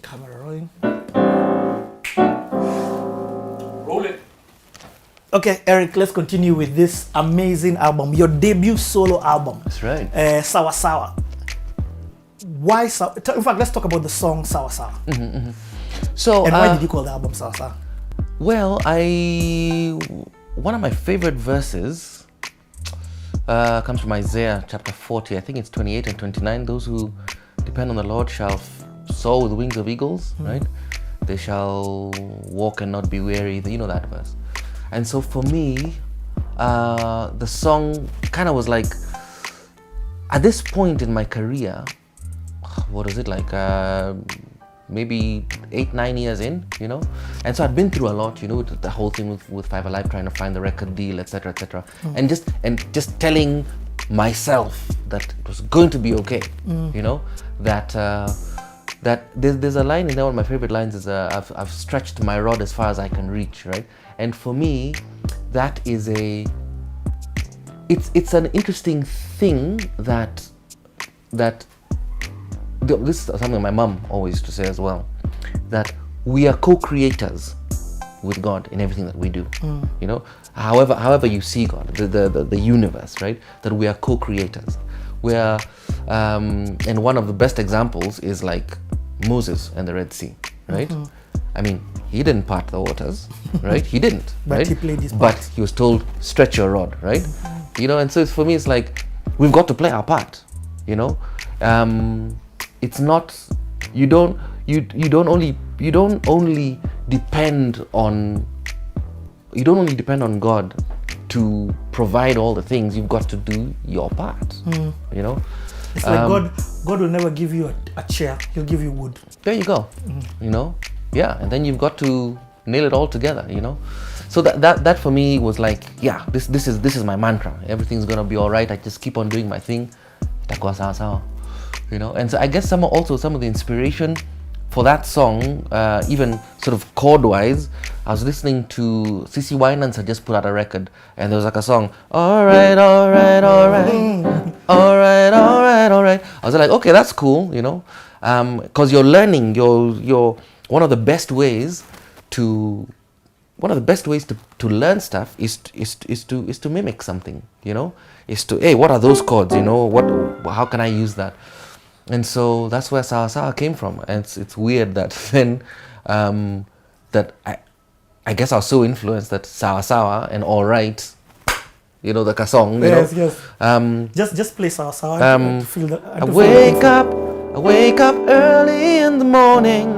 Camera rolling. Roll it. Okay, Eric, let's continue with this amazing album, your debut solo album. That's right. Sawa Sawa. Why Sawa? In fact, let's talk about the song Sawa Sawa. So, And why did you call the album Sawa Sawa? Well, one of my favorite verses comes from Isaiah chapter 40. I think it's 28 and 29. Those who depend on the Lord shall soar with wings of eagles, right? They shall walk and not be weary. You know that verse. And so for me, the song kind of was like, at this point in my career, what was it like? Maybe 8-9 years in, you know, and so I'd been through a lot, you know, the whole thing with Five Alive, trying to find the record deal, etc., etc., and just telling myself that it was going to be okay, you know, that there's a line in there. One of my favorite lines is I've stretched my rod as far as I can reach, right? And for me, that is it's an interesting thing that this is something my mom always used to say as well, that we are co-creators with God in everything that we do. You know, however you see God, the universe, right? That we are co-creators. We are, and one of the best examples is like Moses and the Red Sea, right? I mean, he didn't part the waters, right? He didn't, But right? he played his part. But he was told, stretch your rod, right? You know, and so for me, it's like we've got to play our part. You know, it's not, you don't only depend on God to provide all the things. You've got to do your part. You know, It's like God will never give you a chair, he'll give you wood. there you go. You know, yeah, and then you've got to nail it all together, you know. So that for me was like, yeah, this is my mantra. Everything's gonna be all right. I just keep on doing my thing. Itakuwa sawa sawa. You know, and so I guess some of the inspiration for that song, even sort of chord-wise, I was listening to Cici Winans had just put out a record, and there was like a song, all right, all right, all right, all right, all right, all right. I was like, okay, that's cool, you know, because you're learning. You're one of the best ways to learn stuff is to mimic something, you know, is to, hey, what are those chords, you know, how can I use that? And so that's where Sawa Sawa came from. And it's weird that then that I guess I was so influenced that Sawa Sawa and all right, you know, the song, you know. Yes. Just play Sawa Sawa. I wake up early in the morning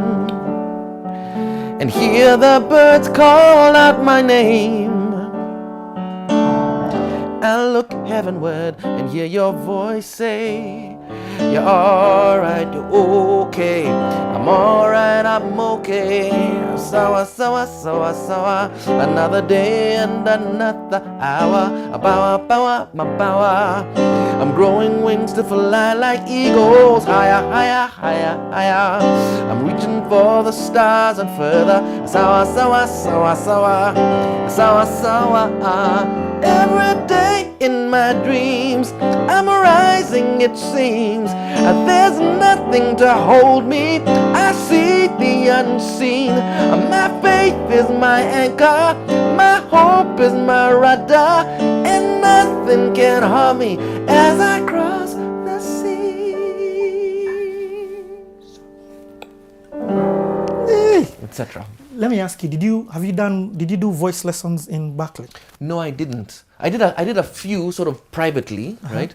and hear the birds call out my name. I look heavenward and hear your voice say, you're alright, you're okay. I'm alright, I'm okay. Sawa, sawa, sawa, sawa. Another day and another hour. A bower, bower, my bower. I'm growing wings to fly like eagles. Higher, higher, higher, higher. I'm reaching for the stars and further. Sawa, sawa, sawa, sawa. Sawa, sawa. Every day in my dreams, I'm rising, it seems. There's nothing to hold me. I see the unseen. My faith is my anchor. My hope is my rudder. And nothing can harm me as I cross the seas. Etc. Let me ask you, did you do voice lessons in Berkeley? No, I didn't. I did a few sort of privately, right?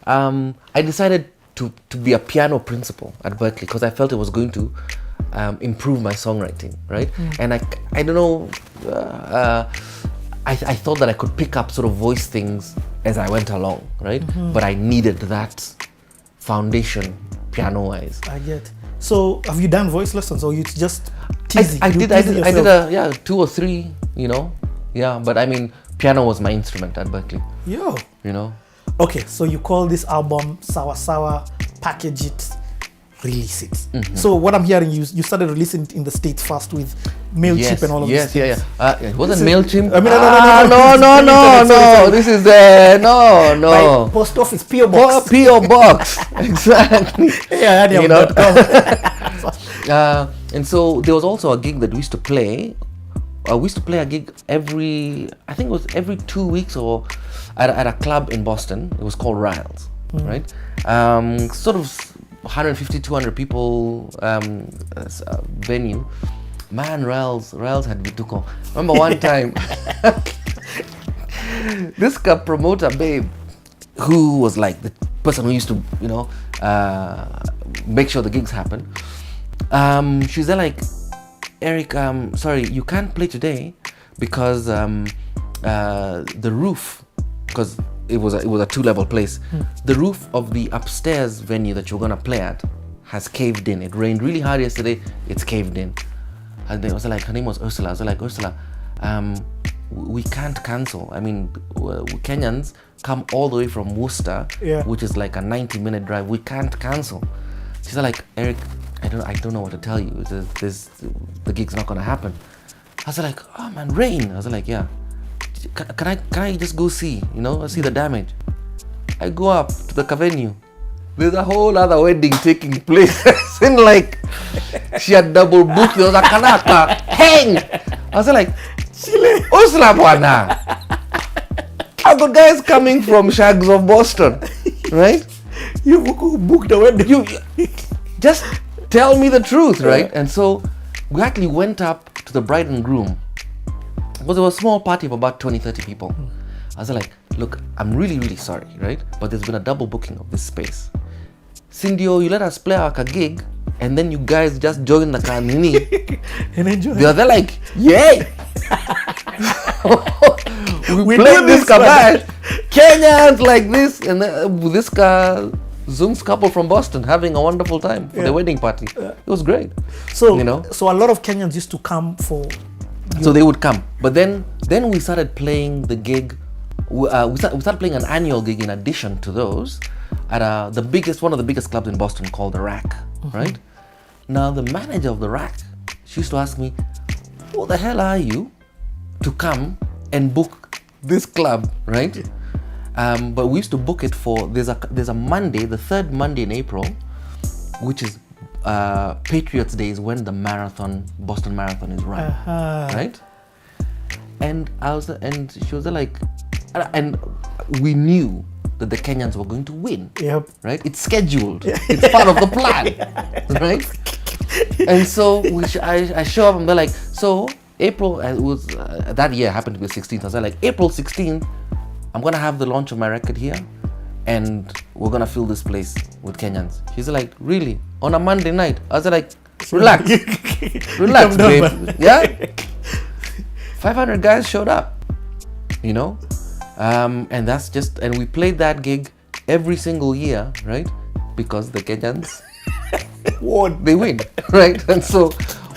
I decided to be a piano principal at Berkeley because I felt it was going to improve my songwriting, right? And I don't know, I thought that I could pick up sort of voice things as I went along, right? But I needed that foundation piano-wise. I get. So have you done voice lessons or you just teasing? I did 2 or 3, you know, yeah. But I mean, piano was my instrument at Berkeley. Yo. You know. Okay, so you call this album Sawa Sawa, package it, release it. So what I'm hearing, you started releasing it in the States first with MailChimp and all of this. It wasn't MailChimp. I mean, no. This is no. By post office, PO box. PO box. Exactly. Yeah, you know. And so there was also a gig that we used to play. We used to play a gig I think it was every 2 weeks or at a club in Boston. It was called Riles, right? Sort of 150, 200 people venue. Man, Riles had Vituko. Remember one time, this promoter babe, who was like the person who used to, make sure the gigs happen. She's there like, Eric, sorry, you can't play today because the roof, because it was a 2-level place. The roof of the upstairs venue that you're gonna play at has caved in. It rained really hard yesterday. It's caved in. And I was like, her name was Ursula. I was like, Ursula, we can't cancel. I mean, Kenyans come all the way from Worcester, which is like a 90-minute drive. We can't cancel. She's like, Eric, I don't know what to tell you. The gig's not gonna happen. I was like, oh man, rain. I was like, yeah. Can I just go see? See the damage. I go up to the venue. There's a whole other wedding taking place. And like, she had double booked. There was a kanaka. Hang! I was like, Ursula bwana. I've got guys coming from shags of Boston, right? You booked a wedding. You just tell me the truth, right? And so we actually went up to the bride and groom. Because there was a small party of about 20, 30 people. I was like, look, I'm really, really sorry, right? But there's been a double booking of this space. Sindio, you let us play our gig, and then you guys just join the kanini. And enjoy. They're like, yay! we played this kabash. Kenyans like this, and this Zoom's couple from Boston having a wonderful time for the wedding party. It was great. So, so a lot of Kenyans used to come for. So they would come, but then we started playing the gig. We started playing an annual gig in addition to those at one of the biggest clubs in Boston called the Rack, right? Now the manager of the Rack, she used to ask me, "Who the hell are you to come and book this club, right?" But we used to book it for there's a Monday, the third Monday in April, which is Patriots Day, is when the Boston Marathon is run, right? And she was like, and we knew that the Kenyans were going to win. Yep. Right? It's scheduled. It's part of the plan, right? And so I show up and they're like, so April, it was that year happened to be the 16th. I was like, April 16th, I'm gonna have the launch of my record here, and we're gonna fill this place with Kenyans. She's like, really? On a Monday night? I was like, relax, relax, babe. Yeah. 500 guys showed up, and that's just, and we played that gig every single year, right? Because the Kenyans they win, right? And so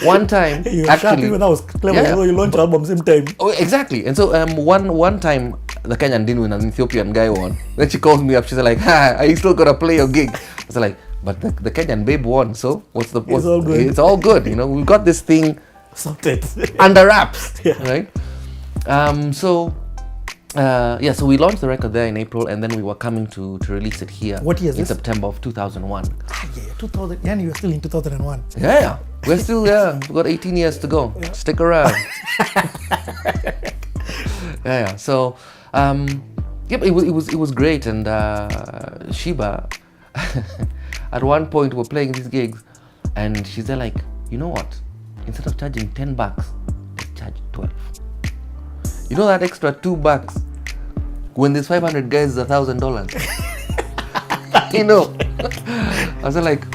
one time, you were actually, when I was clever, you launched album same time. Oh, exactly. And so one time the Kenyan didn't win, an Ethiopian guy won. Then she calls me up. She's like, "Are you still gonna play your gig?" I was like, "But the Kenyan babe won, so what's the point?" It's all good. We've got this thing sorted under wraps, right? So we launched the record there in April, and then we were coming to release it here. What year is this? September of 2001. 2000. Yeah, you were still in 2001. Yeah, we're still we've got 18 years to go. Yeah. Stick around. So, it was great, and Sheba, at one point we're playing these gigs, and she's there like, you know what? Instead of charging $10, let's charge 12. That extra $2 when there's 500 guys is $1,000. I was like,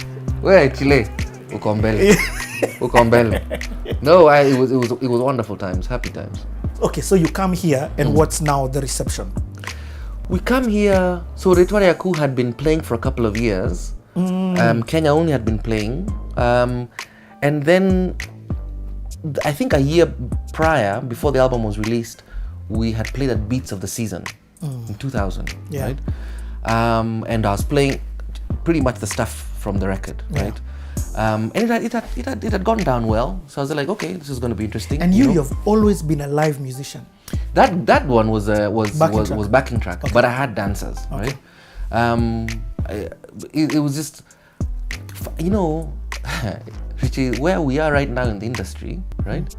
where Chile? Ukombele. No, it was wonderful times, happy times. Okay, so you come here, and what's now the reception? We come here. So Nchi Ya Kitu had been playing for a couple of years. Kenya only had been playing, and then I think a year prior, before the album was released, we had played at Beats of the Season in 2000, right? And I was playing pretty much the stuff from the record, right? And it had gone down well, so I was like, okay, this is going to be interesting. And you've always been a live musician. That one was backing track, but I had dancers, right? It was just, Richie, where we are right now in the industry, right,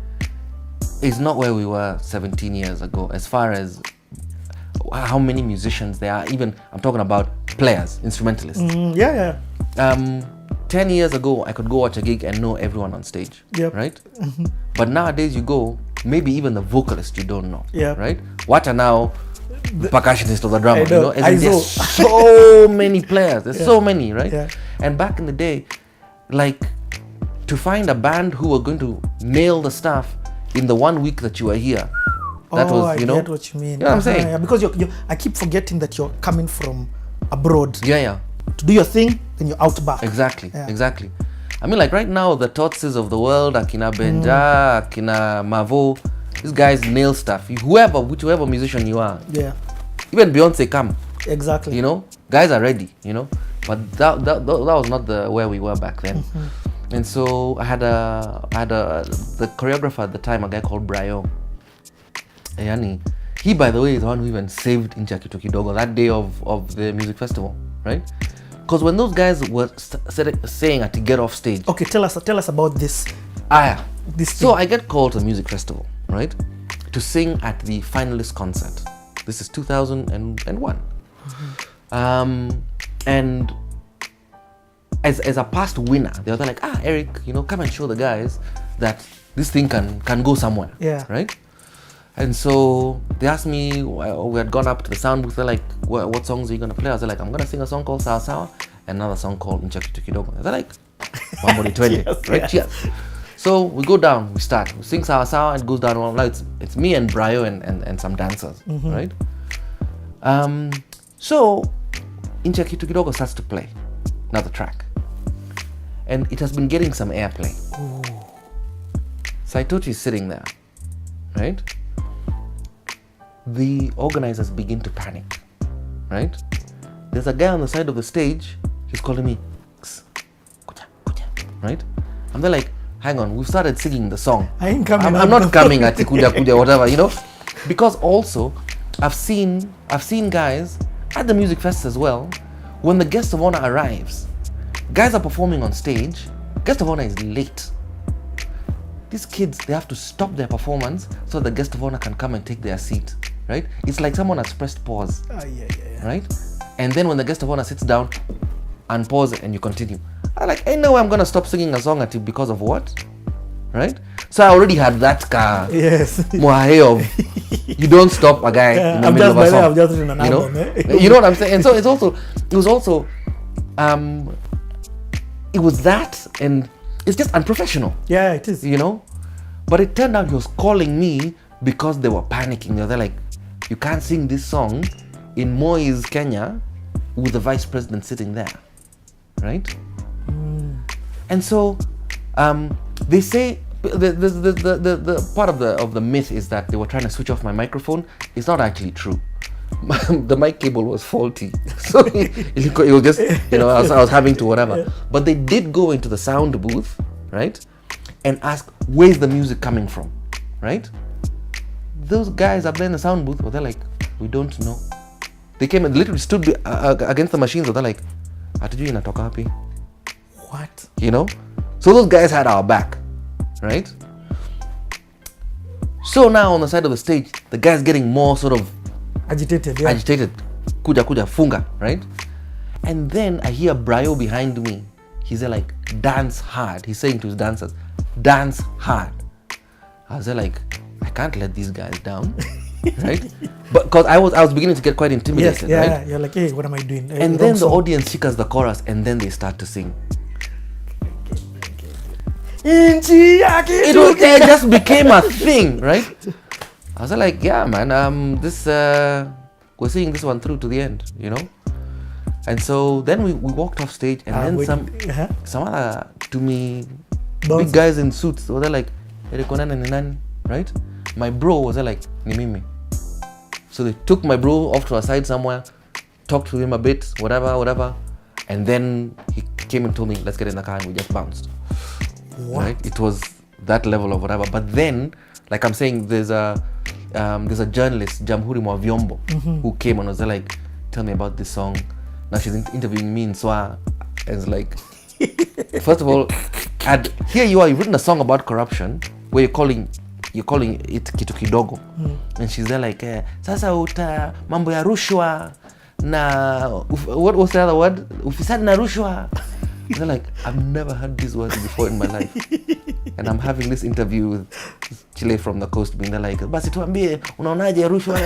is not where we were 17 years ago as far as how many musicians there are. Even I'm talking about players, instrumentalists. 10 years ago, I could go watch a gig and know everyone on stage, right? But nowadays you go, maybe even the vocalist you don't know, right? What are now the percussionist or the drummer, you know? There's so many players, there's so many, right? And back in the day, like, to find a band who were going to nail the stuff in the 1 week that you were here, that was, you know, I get what you mean. You know what I'm saying? Because I keep forgetting that you're coming from abroad. To do your thing, then you're out back. Exactly. I mean, like right now, the Totses of the world, Akina Benja, Akina Mavo, these guys nail stuff. Whichever musician you are. Even Beyonce come. Exactly. You know, guys are ready, you know. But that was not where we were back then. And so I had the choreographer at the time, a guy called Brayo. Yani, he, by the way, is the one who even saved Nchi Ya Kitu Kidogo that day of the music festival, right? Because when those guys were saying to get off stage. Okay, tell us about this. So I get called to the music festival, right, to sing at the finalist concert. This is 2001. And as a past winner, they were like, Eric, you know, come and show the guys that this thing can go somewhere, right? And so they asked me, we had gone up to the sound booth, they're like, what songs are you going to play? I was like, I'm going to sing a song called Sawa Sawa and another song called Nchi Ya Kitu Kidogo. They're like, 1:20, right? Cheers. So we go down, we start, we sing Sawa Sawa, it goes down. Now it's me and Brayo and some dancers, right? So Nchi Ya Kitu Kidogo starts to play another track. And it has been getting some airplay. Saitochi is sitting there, right? The organizers begin to panic, right? There's a guy on the side of the stage, he's calling me, right? And they're like, hang on, we've started singing the song. I ain't coming. I'm not coming at kuja, whatever, you know? Because also, I've seen guys at the music fest as well, when the guest of honor arrives, guys are performing on stage, guest of honor is late. These kids, they have to stop their performance so the guest of honor can come and take their seat, right? It's like someone has pressed pause, right? And then when the guest of honor sits down, unpause and you continue. I'm like, hey, no, I'm going to stop singing a song at you because of what, right? So I already had that car. You don't stop a guy in the middle of a song. I'm just in an album, You know what I'm saying? And so it was that, and it's just unprofessional. Yeah, it is. You know? But it turned out he was calling me because they were panicking. They're like, you can't sing this song in Moi's Kenya with the vice president sitting there. Right? And so they say the part of the myth is that they were trying to switch off my microphone. It's not actually true. The mic cable was faulty, so it was just, you know, I was having to whatever. But they did go into the sound booth, right, and ask, where's the music coming from, right? Those guys up there in the sound booth, they're like, we don't know. They came and literally stood against the machines. They're like, "Atujui inatoka wapi?" What? You know? So those guys had our back, right? So now on the side of the stage, the guy's getting more sort of agitated. Kuja funga, right? And then I hear Brayo behind me. He's there like, dance hard. He's saying to his dancers, dance hard. I was there like, I can't let these guys down, right? But because I was beginning to get quite intimidated, right? You're like, hey, what am I doing? And then the audience chikas the chorus, and then they start to sing. Nchi Ya Kitu It just became a thing, right? I was like, yeah, man, we're seeing this one through to the end, you know? And so then we walked off stage, and then some other, to me, big guys in suits, they're like, Eric Wainaina, right? My bro was like, ni mimi. So they took my bro off to a side somewhere, talked to him a bit, whatever, and then he came and told me, let's get in the car, and we just bounced. What? Right? It was that level of whatever. But then, like I'm saying, there's a journalist, Jamhuri Mwa Vyombo, who came and was like, tell me about this song. Now she's interviewing me in Swa. And it's like, First of all, and here you are, you've written a song about corruption where you're calling it kitu kidogo. And she's there like, sasa uta mambo ya rushwa na what was the other word? Ufisadi na rushwa. They're like, I've never heard these words before in my life. And I'm having this interview with Chile from the coast being like, basi tuambie unaonaje rushwa.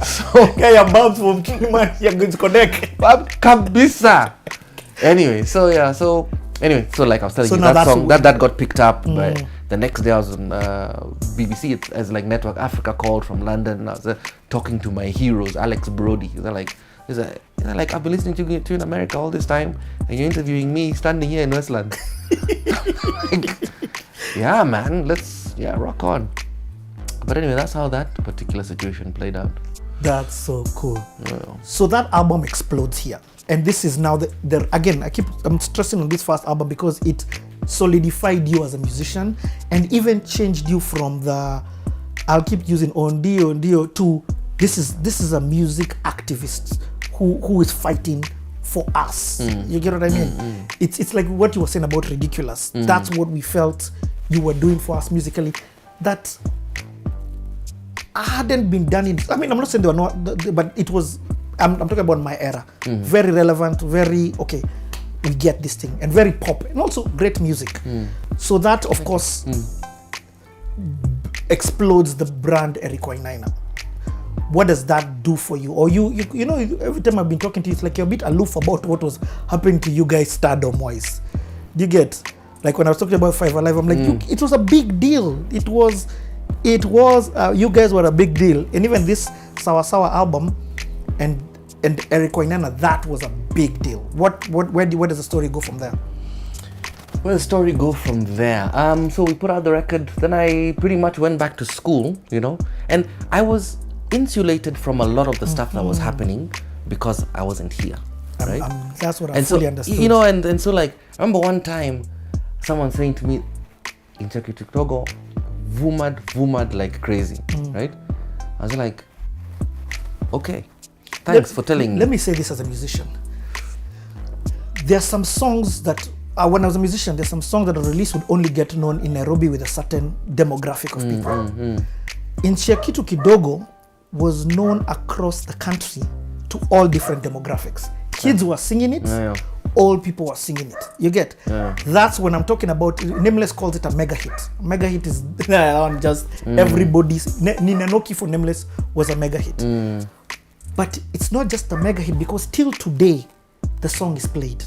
So kaya bounce from Kingman you're going to connect. Kabisa. Anyway, so like I was telling So you, now that that's song that got picked up. But the next day I was on BBC as like Network Africa called from London, and I was talking to my heroes, Alex Brody. They're like, I've been listening to you in America all this time, and you're interviewing me standing here in Westland. Like, yeah, man, let's rock on. But anyway, that's how that particular situation played out. That's so cool. Yeah. So that album explodes here. And this is now the again, I'm stressing on this first album because it solidified you as a musician and even changed you from the I'll keep using ondio to this is a music activist who is fighting for us. You get what I mean? It's like what you were saying about Ridiculous. That's what we felt you were doing for us musically that hadn't been done in, I mean, I'm not saying they were not, but it was, I'm talking about my era. Very relevant, very, okay, we get this thing, and very pop, and also great music. So that, of course, explodes the brand Eric Wainaina. What does that do for you? Or you know, every time I've been talking to you, it's like you're a bit aloof about what was happening to you guys stardom-wise. Do you get? Like when I was talking about Five Alive, I'm like, it was a big deal. It was, you guys were a big deal. And even this Sawa Sawa album and Eric Wainaina, that was a big deal. Where does the story go from there? Where does the story go from there? So we put out the record, then I pretty much went back to school, you know, and I was insulated from a lot of the stuff that was happening because I wasn't here, right? That's what I fully understood. You know, and so like, I remember one time someone saying to me, Nchi Ya Kitu Kidogo, vumad like crazy, right? I was like, okay, thanks for telling me. Let me say this as a musician. There are some songs that, when I was a musician, there's some songs that are released would only get known in Nairobi with a certain demographic of people. Nchi Ya Kitu Kidogo was known across the country to all different demographics. Kids were singing it, old people were singing it. You get? That's when I'm talking about, Nameless calls it a mega hit. Mega hit is just everybody's, Ninanoki for Nameless was a mega hit. But it's not just a mega hit because till today, the song is played.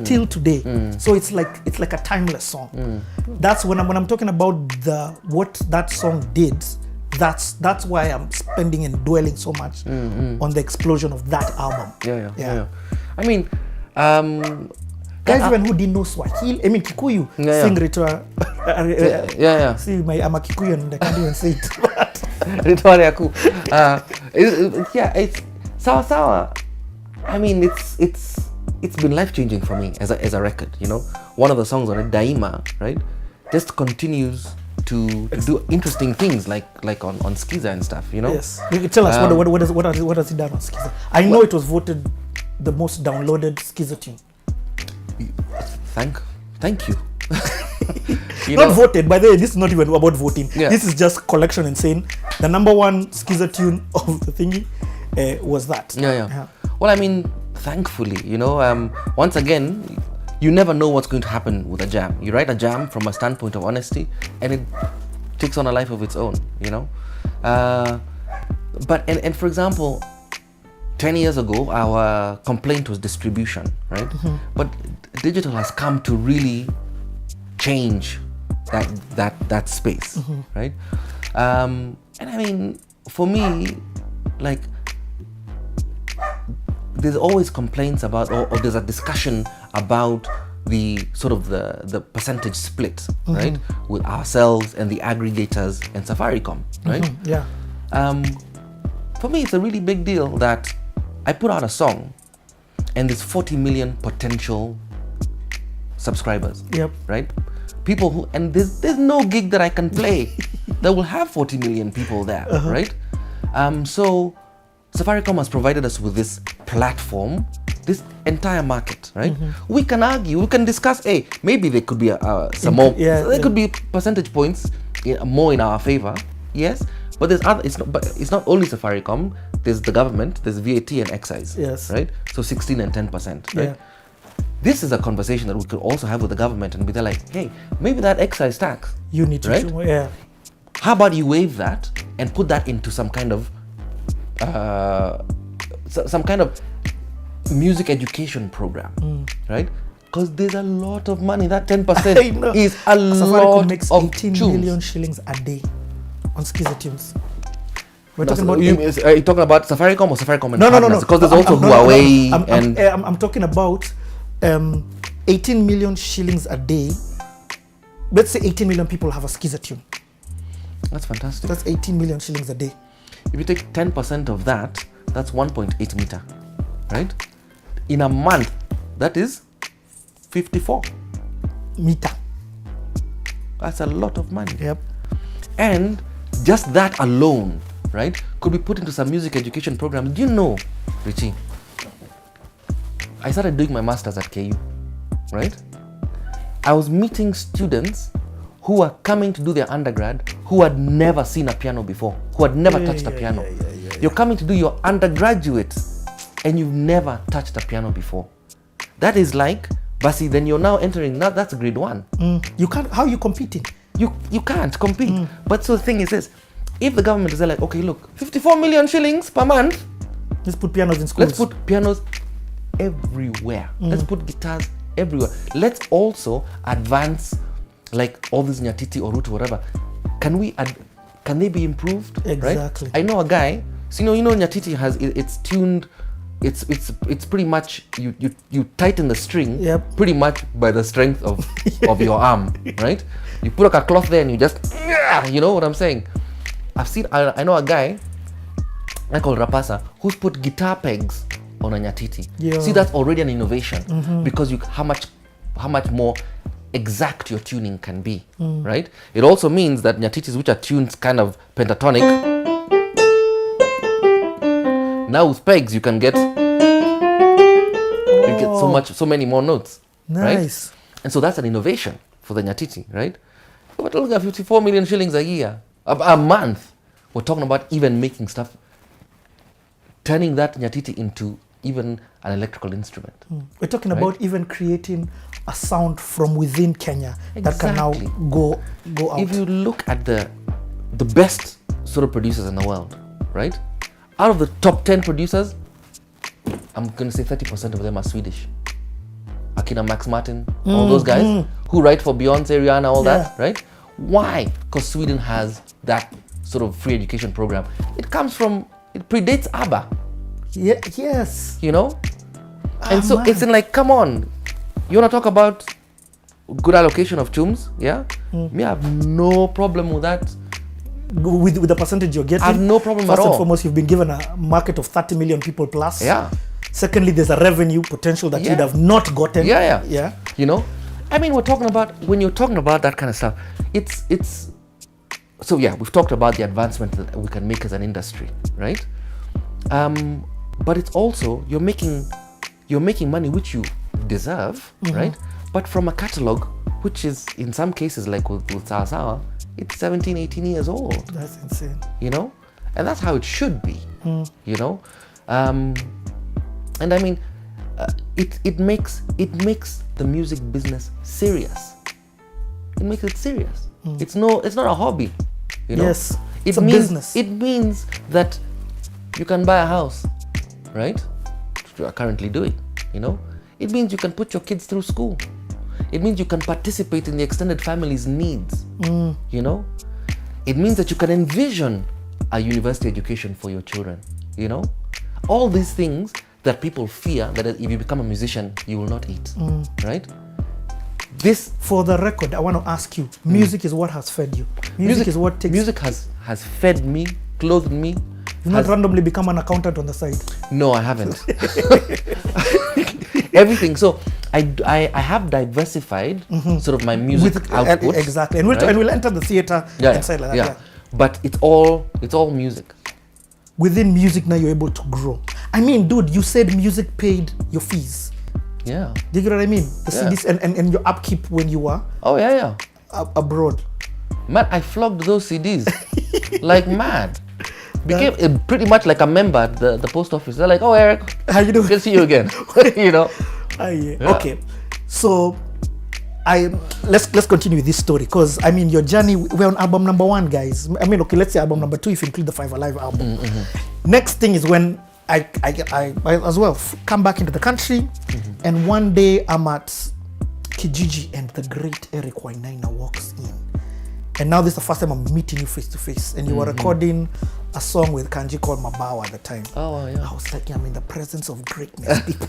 Till today. So it's like a timeless song. That's when I'm talking about what that song did. That's why I'm spending and dwelling so much on the explosion of that album. Yeah. I mean, guys even who didn't know Swahili, I mean Kikuyu, sing Ritoa. See, I'm a Kikuyu and I can't even say it. Ritoa yaku. It's Sawa Sawa. I mean, it's been life-changing for me as a record, you know. One of the songs on it, Daima, right, just continues to do interesting things like on Skiza and stuff, you know. Yes. You can tell us what has he done on Skiza? I know it was voted the most downloaded Skiza tune. Thank you. Not voted, by the way, this is not even about voting. This is just collection and saying the number one Skiza tune of the thingy was that. Well, I mean, thankfully, you know, once again, you never know what's going to happen with a jam. You write a jam from a standpoint of honesty, and it takes on a life of its own, you know. But for example, 10 years ago, our complaint was distribution, right? But digital has come to really change that space, right? And I mean, for me, like, there's always complaints about, or there's a discussion about the sort of the percentage split, right, with ourselves and the aggregators and Safaricom, right? For me, it's a really big deal that I put out a song and there's 40 million potential subscribers, right? People who, and there's no gig that I can play that will have 40 million people there, right? So Safaricom has provided us with this platform this entire market, right? We can argue, we can discuss, hey, maybe there could be some more, there could be percentage points more in our favor, yes, but there's other, it's not only Safaricom, there's the government, there's VAT and excise, right? So 16 and 10%, right? This is a conversation that we could also have with the government and be there like, hey, maybe that excise tax, you need to, right? How about you waive that and put that into some kind of music education program, right? Because there's a lot of money. That 10% is a lot makes of 18 tunes. million shillings a day on Skiza tunes. We're That's, talking about. Are you talking about Safaricom or Safaricom and No. partners? Because there's also Huawei I'm talking about 18 million shillings a day. Let's say 18 million people have a Skiza tune. That's fantastic. That's 18 million shillings a day. If you take 10% of that, that's 1.8 meter, right? In a month, that is 54 meter. That's a lot of money. Yep. And just that alone, right, could be put into some music education programs. Do you know, Richie, I started doing my master's at KU, right? I was meeting students who were coming to do their undergrad who had never seen a piano before, who had never touched a piano. You're coming to do your undergraduate and you've never touched a piano before. That is like, Basi, then you're now entering, now that's grade 1. You can't, how are you competing? You can't compete. But so the thing is this, if the government is like, okay, look, 54 million shillings per month. Let's put pianos in schools. Let's put pianos everywhere. Let's put guitars everywhere. Let's also advance like all these Nyatiti or Ruto, whatever. Can they be improved? Exactly. Right? I know a guy, so you know Nyatiti has, it's tuned, it's pretty much, you tighten the string pretty much by the strength of your arm, right? You put a cloth there and you just, you know what I'm saying? I know a guy, I call Rapasa, who's put guitar pegs on a Nyatiti. See, that's already an innovation because how much more exact your tuning can be, right? It also means that Nyatitis, which are tuned kind of pentatonic, now with pegs you can get so many more notes. Nice. Right? And so that's an innovation for the Nyatiti, right? But look at 54 million shillings a year, a month. We're talking about even making stuff, turning that Nyatiti into even an electrical instrument. We're talking about even creating a sound from within Kenya that can now go out. If you look at the best sort of producers in the world, right? Out of the top 10 producers, I'm going to say 30% of them are Swedish. Akina Max Martin, all those guys who write for Beyonce, Rihanna, all that, right? Why? Because Sweden has that sort of free education program. It predates ABBA. Yes. You know? And so it's in like, come on. You want to talk about good allocation of chums? Yeah? Me, I have no problem with that. With the percentage you're getting? I have no problem at all. First and foremost, you've been given a market of 30 million people plus. Yeah. Secondly, there's a revenue potential that you'd have not gotten. Yeah. You know? I mean, when you're talking about that kind of stuff, it's so yeah, we've talked about the advancement that we can make as an industry, right? But it's also, you're making money which you deserve, right? But from a catalog which is, in some cases, like with Sawa Sawa, it's 17, 18 years old. That's insane. You know? And that's how it should be, you know? And I mean, it makes the music business serious. It makes it serious. It's not a hobby, you know? Yes, it's a business. It means that you can buy a house, right? Which you are currently doing, you know? It means you can put your kids through school. It means you can participate in the extended family's needs, you know? It means that you can envision a university education for your children, you know? All these things that people fear that if you become a musician, you will not eat, right? This, for the record, I want to ask you, music is what has fed you. Music is what takes... Music has fed me, clothed me. You've not randomly become an accountant on the side. No, I haven't. Everything. So I have diversified sort of my music output. Exactly. And we'll enter the theater inside like that. But it's all music. Within music now you're able to grow. I mean, dude, you said music paid your fees. Yeah. Do you get what I mean? The Yeah. CDs and your upkeep when you were Oh yeah. abroad. Man, I flogged those CDs like mad. Became pretty much like a member at the post office. They're like, oh, Eric, How you doing? good to see you again. You know? Yeah. Okay, so let's continue with this story, because I mean your journey. We're on album number 1, guys. I mean, okay, let's say album number 2 if you include the 5 Alive album. Next thing is when I as well come back into the country, and one day I'm at Kijiji and the great Eric Wainaina walks in, and now this is the first time I'm meeting you face to face, and you were recording a song with Kanji called Mabawa at the time. Oh yeah. I was like, I'm in the presence of greatness, people.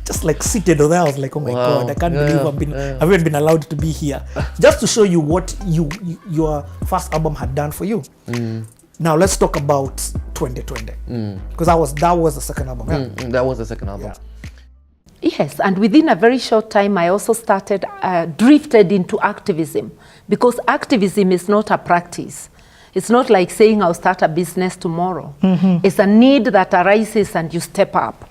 Just like seated there, I was like, oh my Wow. God, I can't believe I haven't been allowed to be here. Just to show you what your first album had done for you. Now let's talk about 2020, because that was the second album. Yeah? That was the second album. Yeah. Yes, and within a very short time, I also started, drifted into activism, because activism is not a practice. It's not like saying I'll start a business tomorrow. It's a need that arises and you step up.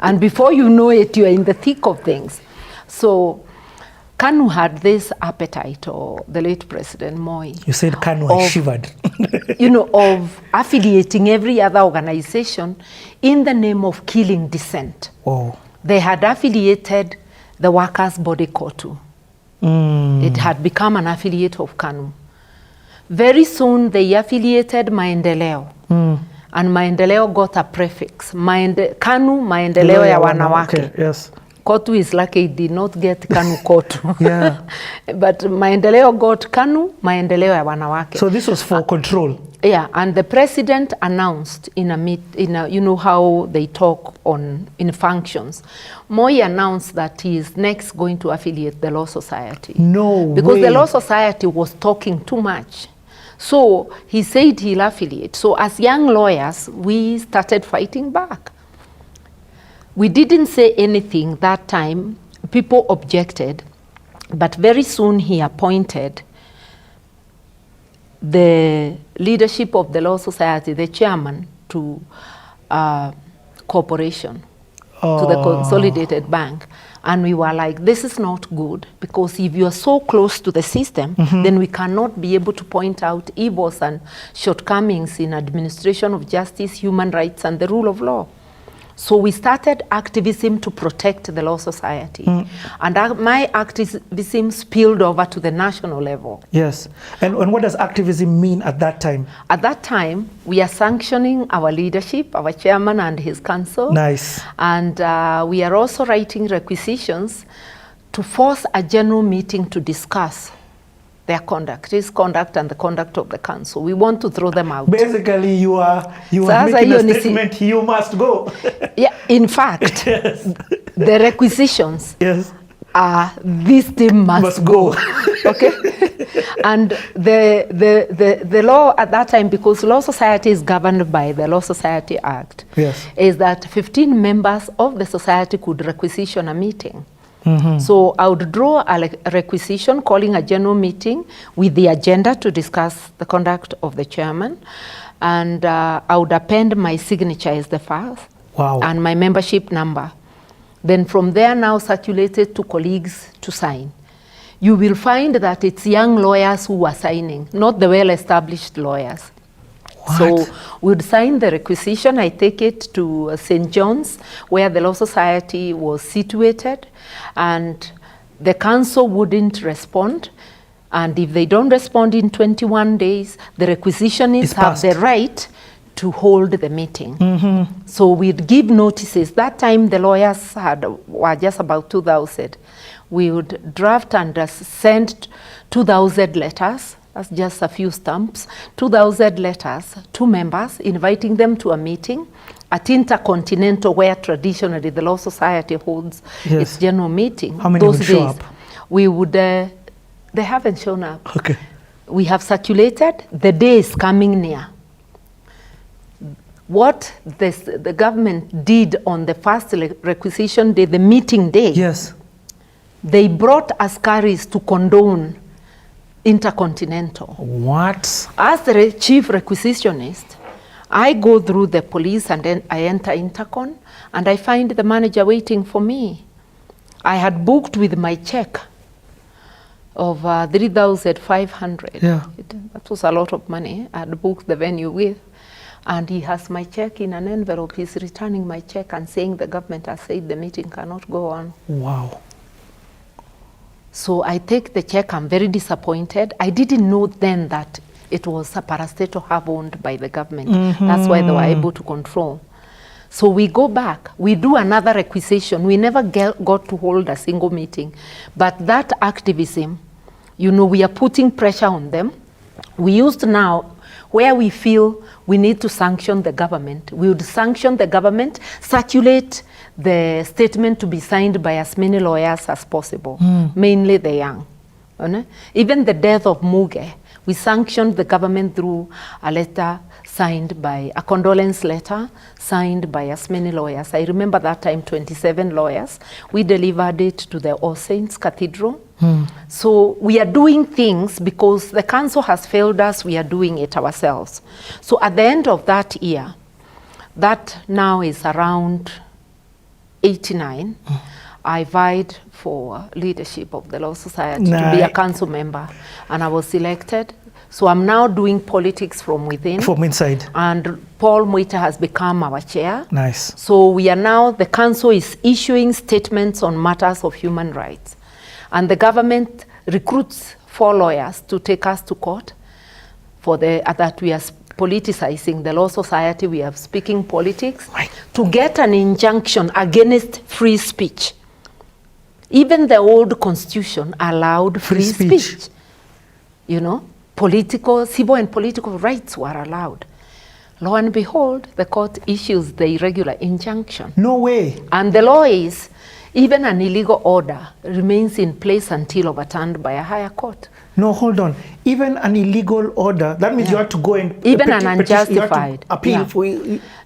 And before you know it, you're in the thick of things. So KANU had this appetite, or the late President Moi. You said KANU, I shivered. Of affiliating every other organization in the name of killing dissent. Whoa. They had affiliated the Workers' Body KOTU. It had become an affiliate of KANU. Very soon they affiliated Maendeleo. And Maendeleo got a prefix. KANU Maendeleo ya Wanawake. Yes. KOTU is lucky it did not get KANU KOTU. Yeah. But Maendeleo got KANU Maendeleo ya Wanawake. So this was for control. Yeah, and the president announced in a you know how they talk in functions. Moi announced that he is next going to affiliate the Law Society. No Because way. the Law Society was talking too much. So he said he'll affiliate. So as young lawyers, we started fighting back. We didn't say anything that time. People objected, but very soon he appointed the leadership of the Law Society, the chairman, to corporation, to the Consolidated Bank. And we were like, this is not good, because if you are so close to the system, then we cannot be able to point out evils and shortcomings in administration of justice, human rights, and the rule of law. So we started activism to protect the Law Society. And my activism spilled over to the national level. Yes. And what does activism mean at that time? At that time, we are sanctioning our leadership, our chairman and his council. Nice. And we are also writing requisitions to force a general meeting to discuss their conduct, his conduct and the conduct of the council. We want to throw them out. Basically, you are making a statement, you must go. Yeah, in fact, Yes. the requisitions Yes. are this team must go. Okay? And the law at that time, because Law Society is governed by the Law Society Act, Yes. is that 15 members of the society could requisition a meeting. So I would draw a requisition calling a general meeting with the agenda to discuss the conduct of the chairman, and I would append my signature as the first. Wow. And my membership number. Then from there now circulated to colleagues to sign. You will find that it's young lawyers who are signing, not the well-established lawyers. What? So we'd sign the requisition. I take it to St. John's, where the Law Society was situated, and the council wouldn't respond. And if they don't respond in 21 days, the requisitionists have the right to hold the meeting. So we'd give notices. That time the lawyers were just about 2,000. We would draft and send 2,000 letters. That's just a few stamps. 2,000 letters to members, inviting them to a meeting at Intercontinental, where traditionally the Law Society holds its general meeting. How many would show up? We would, they haven't shown up. Okay. We have circulated. The day is coming near. What the government did on the first requisition day, the meeting day, Yes. they brought askaris to condone Intercontinental. What? As the chief requisitionist, I go through the police and then I enter Intercon and I find the manager waiting for me. I had booked with my check of 3,500. Yeah. That was a lot of money. I had booked the venue with. And he has my check in an envelope. He's returning my check and saying the government has said the meeting cannot go on. Wow. So I take the check. I'm very disappointed. I didn't know then that it was a parastatal hub owned by the government. That's why they were able to control. So we go back. We do another requisition. We never got to hold a single meeting. But that activism, you know, we are putting pressure on them. We used now, where we feel we need to sanction the government, we would sanction the government, circulate the statement to be signed by as many lawyers as possible, mainly the young. Even the death of Muge, we sanctioned the government through a letter signed by, a condolence letter signed by as many lawyers. I remember that time 27 lawyers. We delivered it to the All Saints Cathedral. So we are doing things because the council has failed us, we are doing it ourselves. So at the end of that year, that now is around 89, I vied for leadership of the Law Society to be a council member, and I was elected. So I'm now doing politics from within. From inside. And Paul Muita has become our chair. Nice. So we are now, the council is issuing statements on matters of human rights. And the government recruits 4 lawyers to take us to court for that we are politicizing the Law Society, we are speaking politics, to get an injunction against free speech. Even the old constitution allowed free speech. You know, civil and political rights were allowed. Lo and behold, the court issues the irregular injunction. No way. And the law is, even an illegal order remains in place until overturned by a higher court. No, hold on. Even an illegal order, that means you have to go and... Even an unjustified. Appeal for...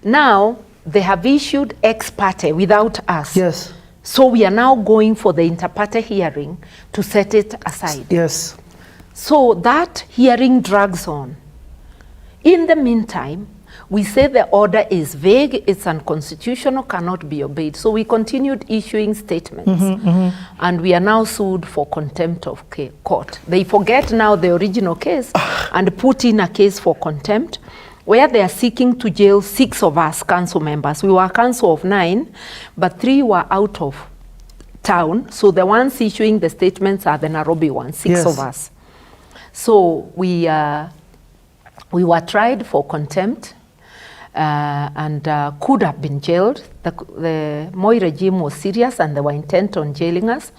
Now, they have issued ex parte without us. Yes. So we are now going for the inter parte hearing to set it aside. Yes. So that hearing drags on. In the meantime, we say the order is vague, it's unconstitutional, cannot be obeyed. So we continued issuing statements. And we are now sued for contempt of court. They forget now the original case and put in a case for contempt where they are seeking to jail 6 of us council members. We were a council of 9, but 3 were out of town. So the ones issuing the statements are the Nairobi ones, 6 of us. So we were tried for contempt. And could have been jailed. The Moi regime was serious and they were intent on jailing us,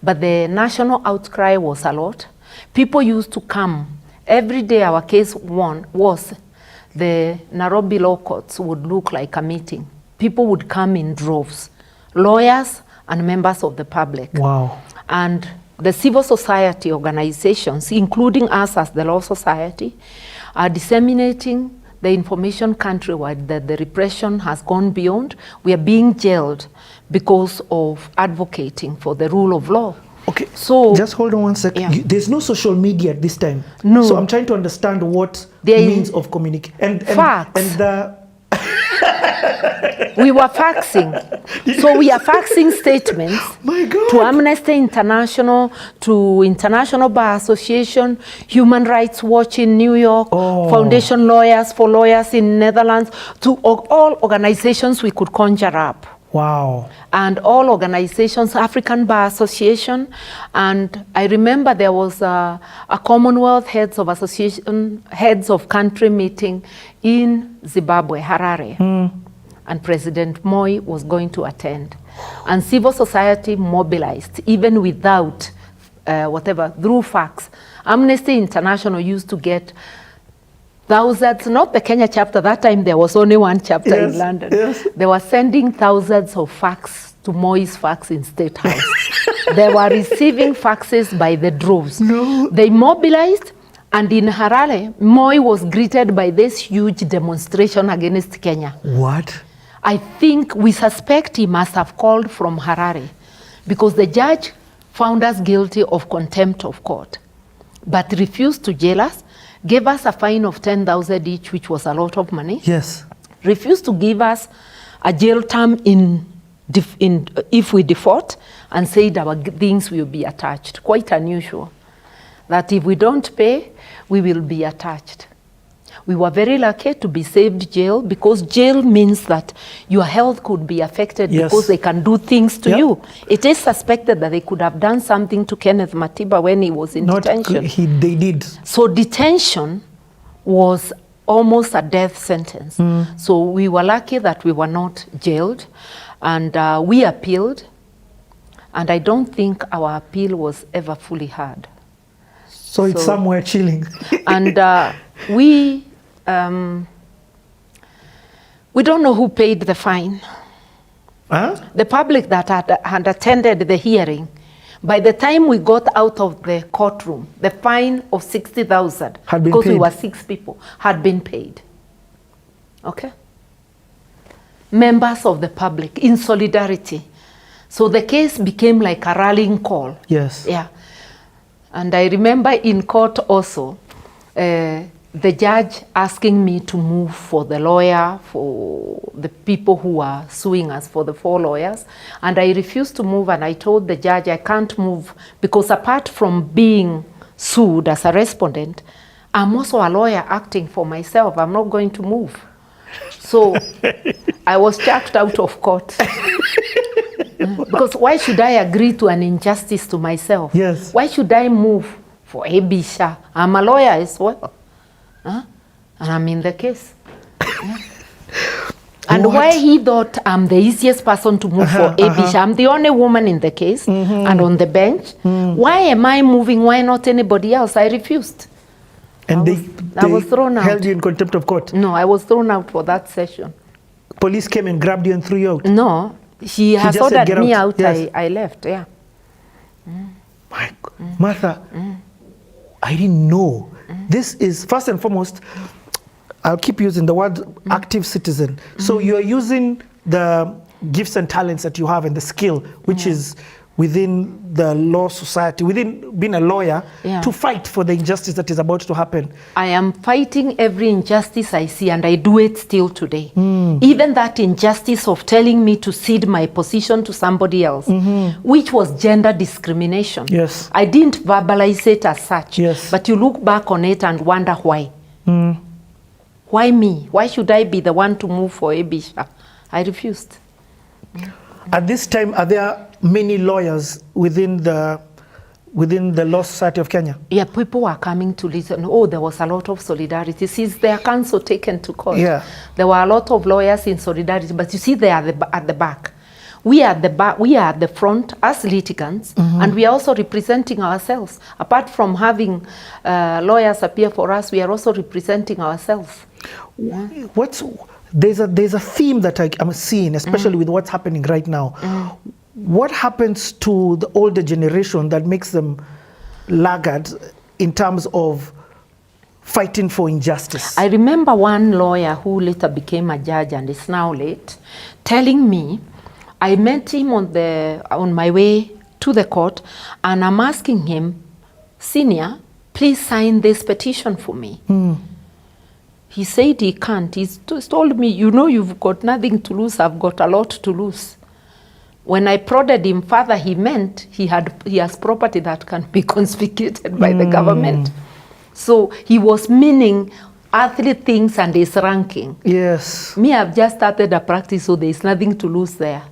but the national outcry was a lot. People used to come. Every day our case was the Nairobi law courts would look like a meeting. People would come in droves, lawyers and members of the public. Wow. And the civil society organizations, including us as the Law Society, are disseminating the information countrywide that the repression has gone beyond. We are being jailed because of advocating for the rule of law. Okay, so just hold on one second. Yeah. There's no social media at this time. No. So I'm trying to understand what means of communication. And fax. And the we were faxing. So we are faxing statements to Amnesty International, to International Bar Association, Human Rights Watch in New York, Foundation Lawyers for Lawyers in Netherlands, to all organizations we could conjure up. Wow. And all organizations, African Bar Association, and I remember there was a Commonwealth Heads of Association, Heads of Country meeting in Zimbabwe, Harare. And President Moi was going to attend. And civil society mobilized, even without through fax. Amnesty International used to get thousands, not the Kenya chapter, that time there was only one chapter in London. Yes. They were sending thousands of fax to Moi's fax in State House. They were receiving faxes by the droves. No. They mobilized, and in Harare, Moi was greeted by this huge demonstration against Kenya. What? I think we suspect he must have called from Harare because the judge found us guilty of contempt of court, but refused to jail us. gave us a fine of 10,000 each, which was a lot of money. Yes. Refused to give us a jail term if we default, and said our things will be attached. Quite unusual. That if we don't pay, we will be attached. We were very lucky to be saved jail, because jail means that your health could be affected, yes. because they can do things to Yep. you. It is suspected that they could have done something to Kenneth Matiba when he was in detention. They did. So detention was almost a death sentence. So we were lucky that we were not jailed, and we appealed, and I don't think our appeal was ever fully heard. So it's somewhere chilling. And we don't know who paid the fine. Huh? The public that had attended the hearing, by the time we got out of the courtroom, the fine of 60,000, Had been because we paid. were 6 people, had been paid. Okay? Members of the public in solidarity. So the case became like a rallying call. Yes. Yeah. And I remember in court also, the judge asking me to move for the lawyer, for the people who are suing us, for the 4 lawyers. And I refused to move, and I told the judge I can't move, because apart from being sued as a respondent, I'm also a lawyer acting for myself. I'm not going to move. So I was chucked out of court. Because why should I agree to an injustice to myself? Yes. Why should I move for Ebisha? I'm a lawyer as well. And I'm in the case. And What? why he thought I'm the easiest person to move for Ebisha? I'm the only woman in the case and on the bench. Why am I moving? Why not anybody else? I refused. And I was thrown out. held you in contempt of court. No, I was thrown out for that session. Police came and grabbed you and threw you out. No, he has just said, ordered "Get me out." out. Yes. I left, yeah. My God. Martha, I didn't know. This is, first and foremost, I'll keep using the word active citizen. So you're using the gifts and talents that you have and the skill, which is within the law society, within being a lawyer, to fight for the injustice that is about to happen. I am fighting every injustice I see, and I do it still today. Even that injustice of telling me to cede my position to somebody else, which was gender discrimination. Yes. I didn't verbalize it as such, Yes. but you look back on it and wonder why. Why me? Why should I be the one to move for Ebisha? I refused. At this time, are there many lawyers within the Law Society of Kenya? Yeah, people were coming to listen. Oh, there was a lot of solidarity. Since their counsel taken to court, there were a lot of lawyers in solidarity. But you see, they are at the back. We are at the back. We are at the front as litigants, and we are also representing ourselves. Apart from having lawyers appear for us, we are also representing ourselves. There's a theme that I'm seeing, especially with what's happening right now. What happens to the older generation that makes them laggards in terms of fighting for injustice? I remember one lawyer who later became a judge and is now late, telling me, I met him on my way to the court, and I'm asking him, "Senior, please sign this petition for me." He said he can't. He's told me, "You know, you've got nothing to lose. I've got a lot to lose." When I prodded him further, he meant he has property that can be confiscated by the government. So he was meaning earthly things and his ranking. Yes. Me, I've just started a practice, so there's nothing to lose there.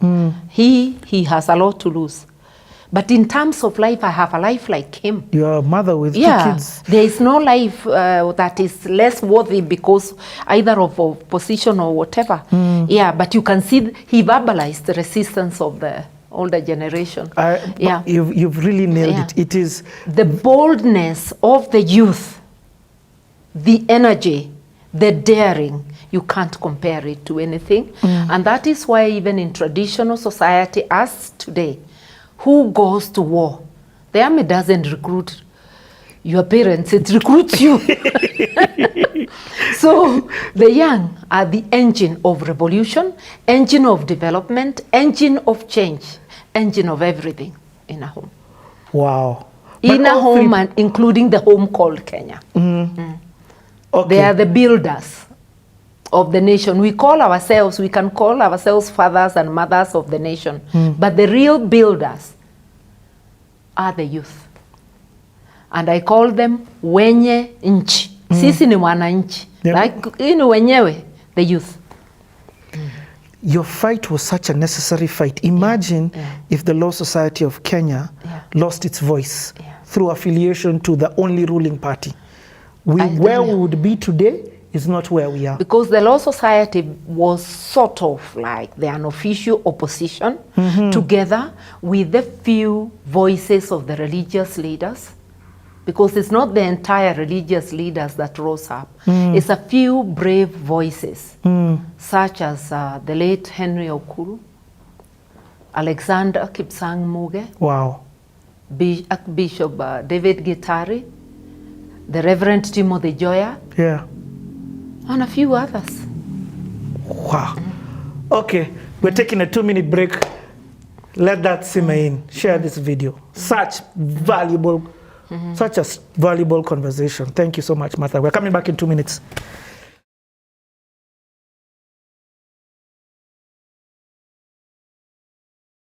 He has a lot to lose. But in terms of life, I have a life like him. You're a mother with 2 kids. There is no life that is less worthy because either of a position or whatever. Yeah, but you can see he verbalized the resistance of the older generation. You've really nailed it. It is the boldness of the youth, the energy, the daring. You can't compare it to anything. And that is why even in traditional society as today, who goes to war? The army doesn't recruit your parents, it recruits you. So the young are the engine of revolution, engine of development, engine of change, engine of everything in a home. Wow. In a home, and including the home called Kenya. Okay. They are the builders of the nation. We can call ourselves fathers and mothers of the nation, but the real builders are the youth. And I call them wenye nchi. Sisi ni wananchi. Yeah. Like, you know, wenyewe, the youth. Your fight was such a necessary fight. Imagine if the Law Society of Kenya lost its voice through affiliation to the only ruling party. Where we would be today is not where we are. Because the Law Society was sort of like the unofficial opposition, together with the few voices of the religious leaders. Because it's not the entire religious leaders that rose up. It's a few brave voices, such as the late Henry Okuru, Alexander Kipsang Muge, Wow. Bishop David Gitari, the Reverend Timothy Joya, Yeah. and a few others. Wow. Okay, we're taking a 2-minute break. Let that simmer in. Share this video. Such a valuable conversation. Thank you so much, Martha. We're coming back in 2 minutes.